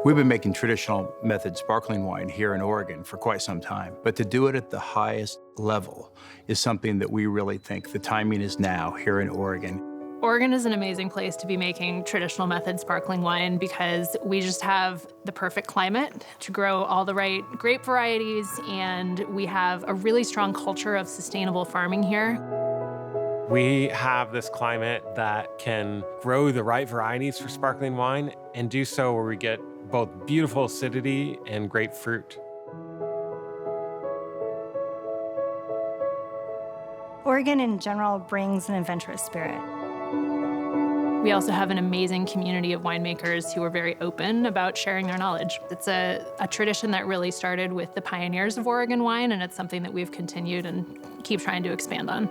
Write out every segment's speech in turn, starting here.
We've been making traditional method sparkling wine here in Oregon for quite some time, but to do it at the highest level is something that we really think the timing is now here in Oregon. Oregon is an amazing place to be making traditional method sparkling wine because we just have the perfect climate to grow all the right grape varieties, and we have a really strong culture of sustainable farming here. We have this climate that can grow the right varieties for sparkling wine and do so where we get both beautiful acidity and great fruit. Oregon in general brings an adventurous spirit. We also have an amazing community of winemakers who are very open about sharing their knowledge. It's a tradition that really started with the pioneers of Oregon wine, and it's something that we've continued and keep trying to expand on.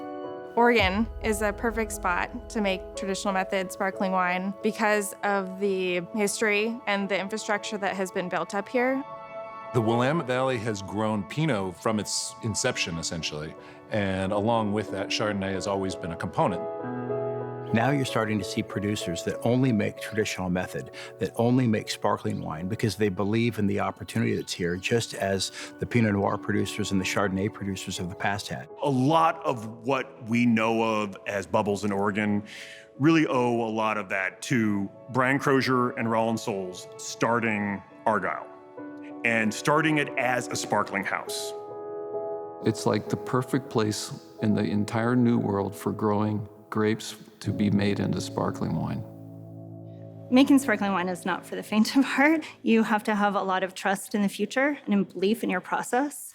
Oregon is a perfect spot to make traditional method sparkling wine because of the history and the infrastructure that has been built up here. The Willamette Valley has grown Pinot from its inception, essentially, and along with that, Chardonnay has always been a component. Now you're starting to see producers that only make traditional method, that only make sparkling wine because they believe in the opportunity that's here, just as the Pinot Noir producers and the Chardonnay producers of the past had. A lot of what we know of as bubbles in Oregon really owe a lot of that to Brian Crozier and Roland Souls starting Argyle and starting it as a sparkling house. It's like the perfect place in the entire New World for growing grapes to be made into sparkling wine. Making sparkling wine is not for the faint of heart. You have to have a lot of trust in the future and in belief in your process.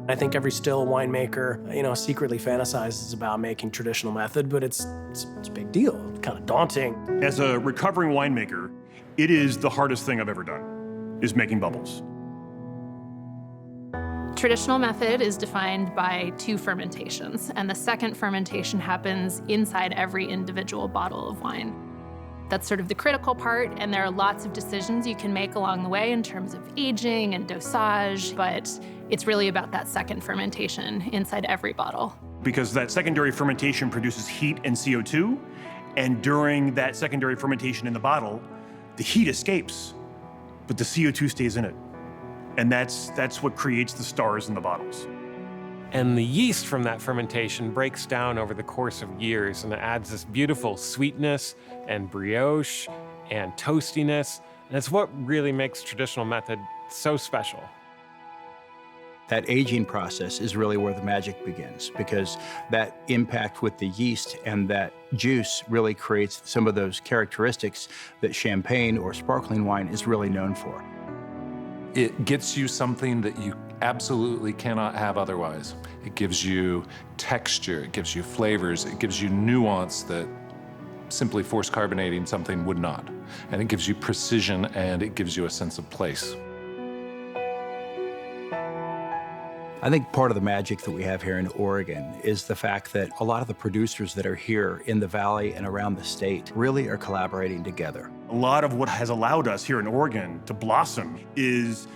I think every still winemaker, secretly fantasizes about making traditional method, but it's a big deal, kind of daunting. As a recovering winemaker, it is the hardest thing I've ever done, is making bubbles. Traditional method is defined by 2 fermentations, and the second fermentation happens inside every individual bottle of wine. That's sort of the critical part, and there are lots of decisions you can make along the way in terms of aging and dosage, but it's really about that second fermentation inside every bottle. Because that secondary fermentation produces heat and CO2, and during that secondary fermentation in the bottle, the heat escapes, but the CO2 stays in it. And that's what creates the stars in the bottles. And the yeast from that fermentation breaks down over the course of years, and it adds this beautiful sweetness and brioche and toastiness. And it's what really makes traditional method so special. That aging process is really where the magic begins, because that impact with the yeast and that juice really creates some of those characteristics that champagne or sparkling wine is really known for. It gets you something that you absolutely cannot have otherwise. It gives you texture, it gives you flavors, it gives you nuance that simply force carbonating something would not. And it gives you precision, and it gives you a sense of place. I think part of the magic that we have here in Oregon is the fact that a lot of the producers that are here in the valley and around the state really are collaborating together. A lot of what has allowed us here in Oregon to blossom is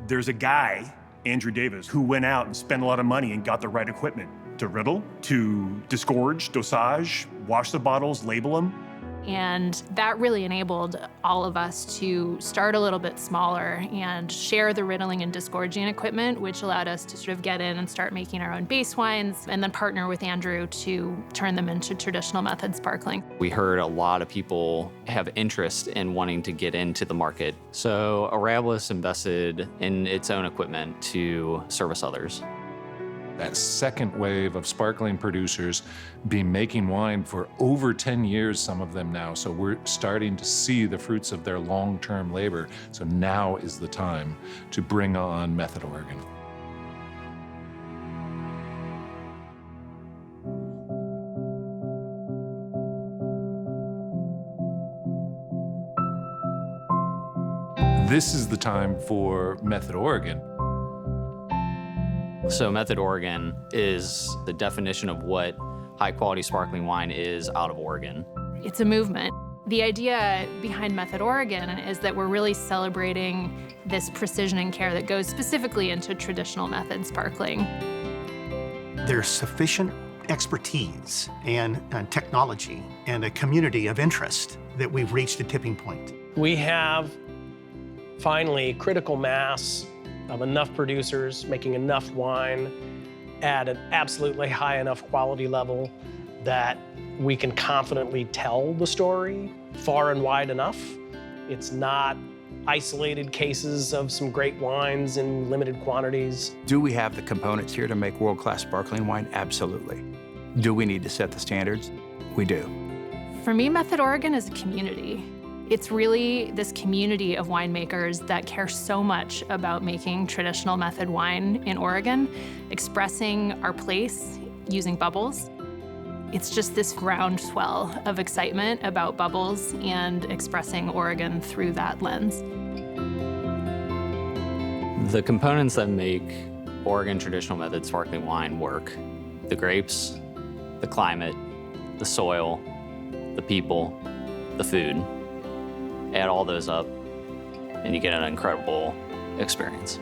there's a guy, Andrew Davis, who went out and spent a lot of money and got the right equipment to riddle, to disgorge, dosage, wash the bottles, label them. And that really enabled all of us to start a little bit smaller and share the riddling and disgorging equipment, which allowed us to sort of get in and start making our own base wines and then partner with Andrew to turn them into traditional method sparkling. We heard a lot of people have interest in wanting to get into the market. So Arabilis invested in its own equipment to service others. That second wave of sparkling producers been making wine for over 10 years, some of them now. So we're starting to see the fruits of their long-term labor. So now is the time to bring on Method Oregon. This is the time for Method Oregon. So Method Oregon is the definition of what high-quality sparkling wine is out of Oregon. It's a movement. The idea behind Method Oregon is that we're really celebrating this precision and care that goes specifically into traditional method sparkling. There's sufficient expertise and technology and a community of interest that we've reached a tipping point. We have finally critical mass of enough producers making enough wine at an absolutely high enough quality level that we can confidently tell the story far and wide enough. It's not isolated cases of some great wines in limited quantities. Do we have the components here to make world-class sparkling wine? Absolutely. Do we need to set the standards? We do. For me, Method Oregon is a community. It's really this community of winemakers that care so much about making traditional method wine in Oregon, expressing our place using bubbles. It's just this groundswell of excitement about bubbles and expressing Oregon through that lens. The components that make Oregon traditional method sparkling wine work: the grapes, the climate, the soil, the people, the food. Add all those up, and you get an incredible experience.